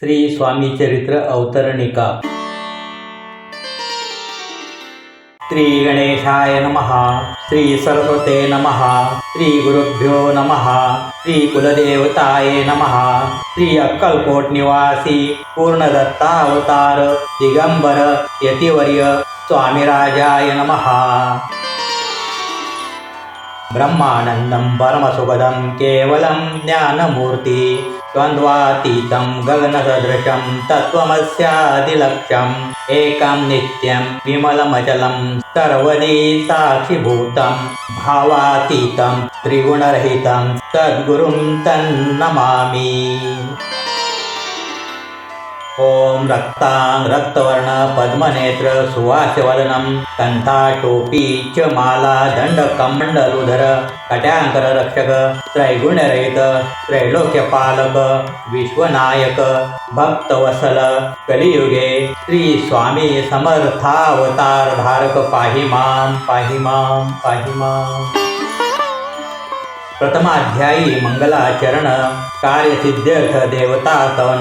श्री स्वामी चरित्र अवतरणिका। श्री गणेशाय नमः। श्री सरस्वते नमः। श्री गुरुभ्यो नमः। श्री कुलदेवताय नमः। श्री अक्कलकोट निवासी पूर्णदत्तावतार दिगंबर यतिवर्य स्वामीराजाय नमः। ब्रह्मानंदं परमसुखदं केवलं ज्ञानमूर्ति द्वन्द्वातीतं गगनसदृशं तत्त्वमस्यादिलक्ष्यम् एकं नित्यं विमलमचलं सर्वदी साक्षिभूतं भावातीतं त्रिगुणरहितं सद्गुरुं तन्नमामि। ओम रक्तांग रक्तवर्ण पद्मनेत्र सुवास्यवदनं कंठाटोपी च माला दंडकमंडलुधर कट्यांकर रक्षक त्रैगुण्यरहित त्रैलोक्यपालक विश्वनायक भक्तवत्सल कलियुगे श्री स्वामी समर्थावतार धारक पाहि मां पाहि मां पाहि मां। प्रथमाध्यायी मंगलाचरण कार्यसिद्ध्यर्थ देवता स्तवन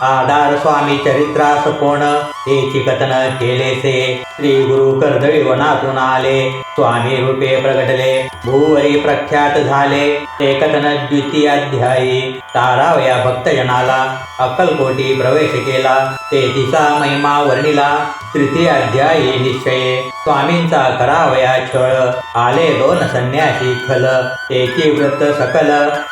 आधार स्वामी चरित्रास कोण हेची कथन केलेसे। श्री गुरु कर्दळी वनातून आले स्वामी रूपे प्रगटले भूवरी प्रख्यात झाले ते कथन। द्वितीयाध्यायी तारावया भक्तजनाला अक्कलकोटी प्रवेश केला तेथीचा महिमा वर्णिला। तृतीयाध्यायी निश्चये स्वामींचा करावया छळ आले दोन संन्यासी खल तेची व्रत सकल।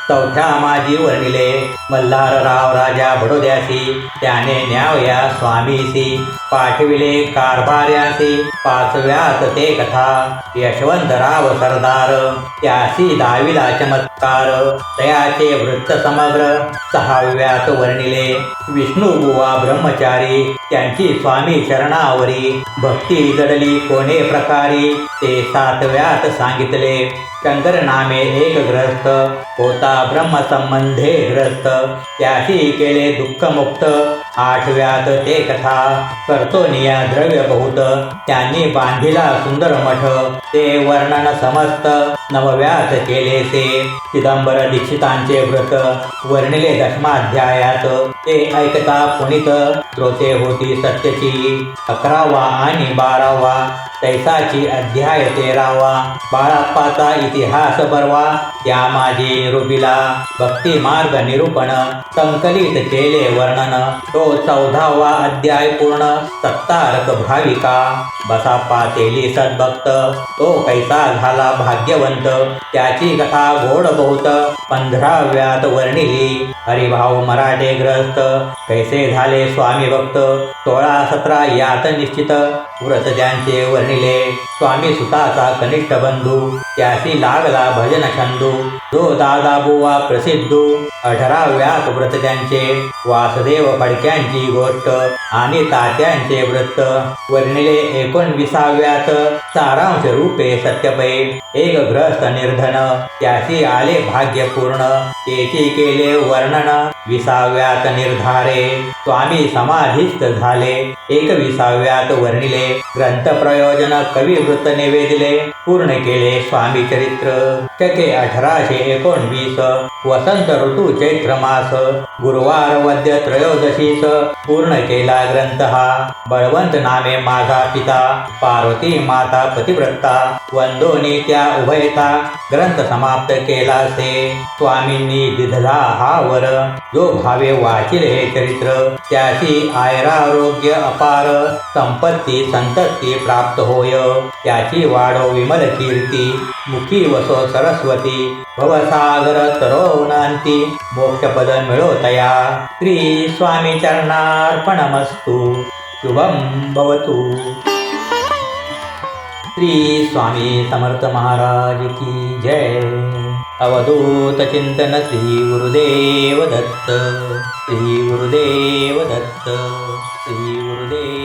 चौथ्या माजी वर्णिले मल्हारराव राजा बडोद्यासी त्याने न्यावया स्वामीसी पाठविले कारभार्यासी। पाचव्यात ते कथा यशवंतराव सरदार त्यासी दाविला चमत्कार तयाचे वृत्त समग्र। सहाव्यात वर्णिले विष्णुबुवा ब्रह्मचारी त्यांची स्वामी चरणावरी भक्ती जडली कोणे प्रकारी ते सातव्यात सांगितले। शंकर नामे एक ग्रस्त होता ब्रह्मसंबंधे ग्रस्त त्याशी केले दुःखमुक्त। आठव्यात ते कथा कर्तोनिया द्रव्य बहुत त्यांनी बांधिला सुंदर मठ ते वर्णन समस्त। नवव्यात केलेसे चिदंबर दीक्षितांचे व्रत वर्णिले दशमाध्यायात ते ऐकता पुनित श्रोते होती सत्यची। 11वा आणि 12वा तैसाची अध्याय 13वा बाळाप्पाचा इतिहास बरवा त्या माझी निरूपिला भक्ती मार्ग निरूपण संकलित केले वर्णन। तो 14वा अध्याय पूर्ण सत्तारक भाविका बसाप्पा तेली सद्भक्त तो कैसा झाला भाग्यवंत त्याची कथा गोड बहुत। 15व्यात वर्णिली हरिभाऊ मराठे ग्रस्त कैसे झाले स्वामी भक्त 16-17 यात निश्चित व्रत त्यांचे वर्णिले। स्वामी सुताचा कनिष्ठ बंधू त्यासी लागला भजन छंदू जो दादा बुवा प्रसिद्धू। 18व्यात व्रत त्यांचे वासुदेव फडक्यांची गोष्ट आणि तात्यांचे व्रत वर्णिले। 19व्यात सारांश रूपे सत्यपै एक ग्रस्त निर्धन त्यासी आले भाग्य पूर्ण तेची केले वर्णन। 20व्यात निर्धारे स्वामी समाधीस्थ झाले। 21व्यात वर्णिले ग्रंथ प्रयोजन कवी वृत्त निवेदिले पूर्ण केले स्वामी चरित्र। शके 1819 वसंत ऋतू चैत्र मास गुरुवार वद्य त्रयोदशीस पूर्ण केला ग्रंथ हा। बळवंत नामे माझा पिता पार्वती माता पतिव्रता वंदोनी त्या उभयता ग्रंथ समाप्त केला से। स्वामींनी दिधला हा वर जो भावे वाचिल हे चरित्र त्यासी आयुरारोग्य अपार संपत्ती संतती प्राप्त होय त्याची वाढो विमल कीर्ती मुखी वसो सरस्वती भवसागर तरोनांती मोक्षपद मिळो तया। श्री स्वामी चरणार्पणमस्तु शुभं भवतु। श्री स्वामी समर्थ महाराज की जय। अवधूत चिंतन श्री गुरुदेव दत्त श्री गुरुदेव दत्त श्री गुरुदेव